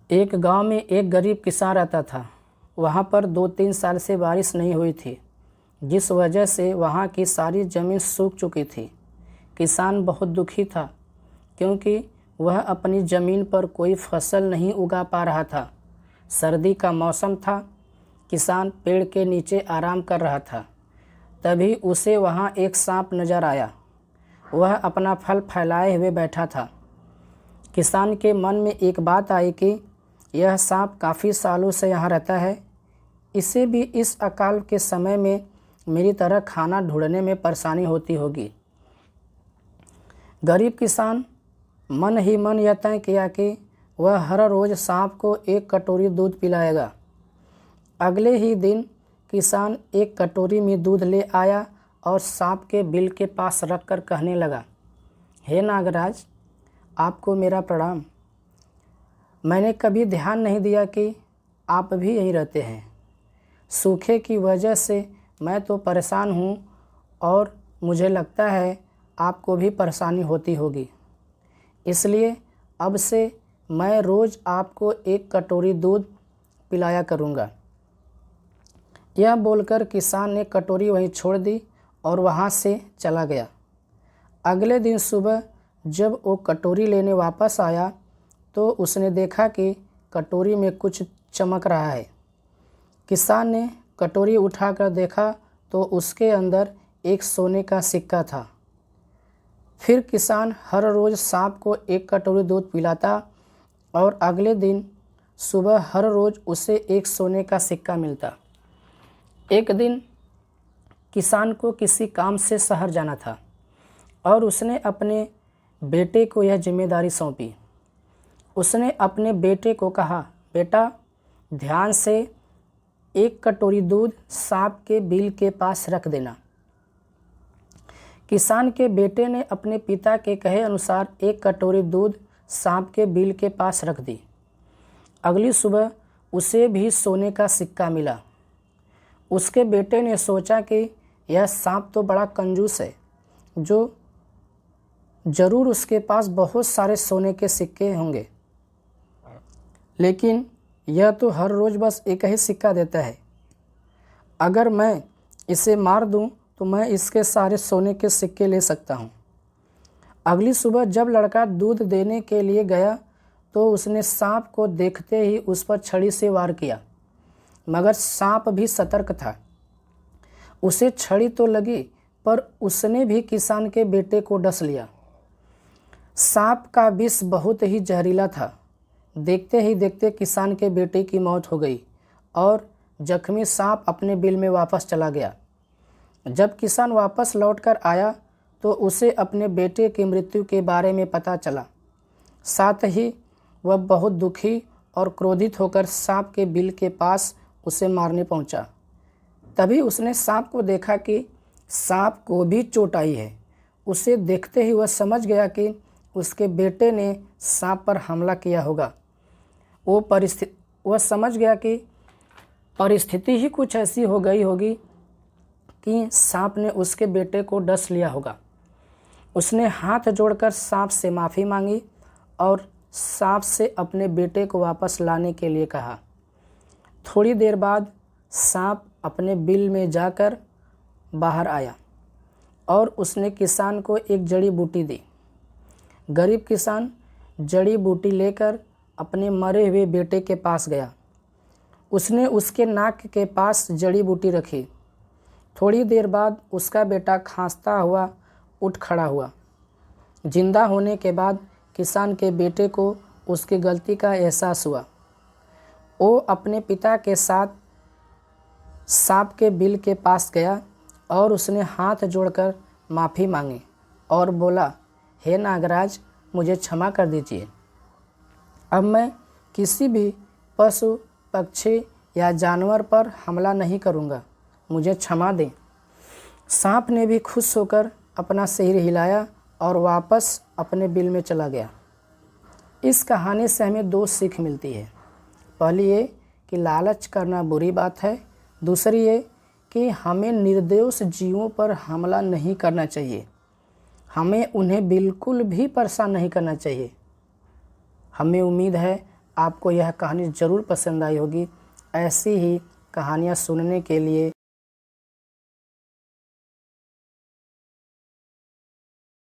एक गांव में एक गरीब किसान रहता था। वहां पर 2-3 साल से बारिश नहीं हुई थी, जिस वजह से वहां की सारी ज़मीन सूख चुकी थी। किसान बहुत दुखी था क्योंकि वह अपनी ज़मीन पर कोई फसल नहीं उगा पा रहा था। सर्दी का मौसम था। किसान पेड़ के नीचे आराम कर रहा था। तभी उसे वहां एक सांप नज़र आया। वह अपना फल फैलाए हुए बैठा था। किसान के मन में एक बात आई कि यह सांप काफ़ी सालों से यहाँ रहता है। इसे भी इस अकाल के समय में मेरी तरह खाना ढूंढने में परेशानी होती होगी। गरीब किसान मन ही मन यह तय किया कि वह हर रोज़ सांप को एक कटोरी दूध पिलाएगा। अगले ही दिन किसान एक कटोरी में दूध ले आया और सांप के बिल के पास रखकर कहने लगा, हे नागराज, आपको मेरा प्रणाम। मैंने कभी ध्यान नहीं दिया कि आप भी यहीं रहते हैं। सूखे की वजह से मैं तो परेशान हूँ और मुझे लगता है आपको भी परेशानी होती होगी। इसलिए अब से मैं रोज़ आपको एक कटोरी दूध पिलाया करूँगा। यह बोलकर किसान ने कटोरी वहीं छोड़ दी और वहाँ से चला गया। अगले दिन सुबह जब वो कटोरी लेने वापस आया तो उसने देखा कि कटोरी में कुछ चमक रहा है। किसान ने कटोरी उठाकर देखा तो उसके अंदर एक सोने का सिक्का था। फिर किसान हर रोज़ सांप को एक कटोरी दूध पिलाता और अगले दिन सुबह हर रोज़ उसे एक सोने का सिक्का मिलता। एक दिन किसान को किसी काम से शहर जाना था और उसने अपने बेटे को यह जिम्मेदारी सौंपी। उसने अपने बेटे को कहा, बेटा, ध्यान से एक कटोरी दूध सांप के बिल के पास रख देना। किसान के बेटे ने अपने पिता के कहे अनुसार एक कटोरी दूध सांप के बिल के पास रख दी। अगली सुबह उसे भी सोने का सिक्का मिला। उसके बेटे ने सोचा कि यह सांप तो बड़ा कंजूस है, जो ज़रूर उसके पास बहुत सारे सोने के सिक्के होंगे, लेकिन यह तो हर रोज़ बस एक ही सिक्का देता है। अगर मैं इसे मार दूं तो मैं इसके सारे सोने के सिक्के ले सकता हूं। अगली सुबह जब लड़का दूध देने के लिए गया तो उसने सांप को देखते ही उस पर छड़ी से वार किया, मगर सांप भी सतर्क था। उसे छड़ी तो लगी पर उसने भी किसान के बेटे को डस लिया। सांप का विष बहुत ही जहरीला था। देखते ही देखते किसान के बेटे की मौत हो गई और जख्मी सांप अपने बिल में वापस चला गया। जब किसान वापस लौटकर आया तो उसे अपने बेटे की मृत्यु के बारे में पता चला। साथ ही वह बहुत दुखी और क्रोधित होकर सांप के बिल के पास उसे मारने पहुंचा। तभी उसने सांप को देखा कि सांप को भी चोट आई है। उसे देखते ही वह समझ गया कि उसके बेटे ने सांप पर हमला किया होगा। वह समझ गया कि परिस्थिति ही कुछ ऐसी हो गई होगी कि सांप ने उसके बेटे को डस लिया होगा। उसने हाथ जोड़कर सांप से माफ़ी मांगी और सांप से अपने बेटे को वापस लाने के लिए कहा। थोड़ी देर बाद सांप अपने बिल में जाकर बाहर आया और उसने किसान को एक जड़ी बूटी दी। गरीब किसान जड़ी बूटी लेकर अपने मरे हुए बेटे के पास गया। उसने उसके नाक के पास जड़ी बूटी रखी। थोड़ी देर बाद उसका बेटा खांसता हुआ उठ खड़ा हुआ। जिंदा होने के बाद किसान के बेटे को उसकी गलती का एहसास हुआ। वो अपने पिता के साथ सांप के बिल के पास गया और उसने हाथ जोड़कर माफ़ी मांगी और बोला, हे नागराज, मुझे क्षमा कर दीजिए। अब मैं किसी भी पशु, पक्षी या जानवर पर हमला नहीं करूँगा। मुझे क्षमा दें। सांप ने भी खुश होकर अपना सिर हिलाया और वापस अपने बिल में चला गया। इस कहानी से हमें 2 सीख मिलती है। पहली ये कि लालच करना बुरी बात है। दूसरी ये कि हमें निर्दोष जीवों पर हमला नहीं करना चाहिए। हमें उन्हें बिल्कुल भी परेशान नहीं करना चाहिए। हमें उम्मीद है आपको यह कहानी ज़रूर पसंद आई होगी। ऐसी ही कहानियाँ सुनने के लिए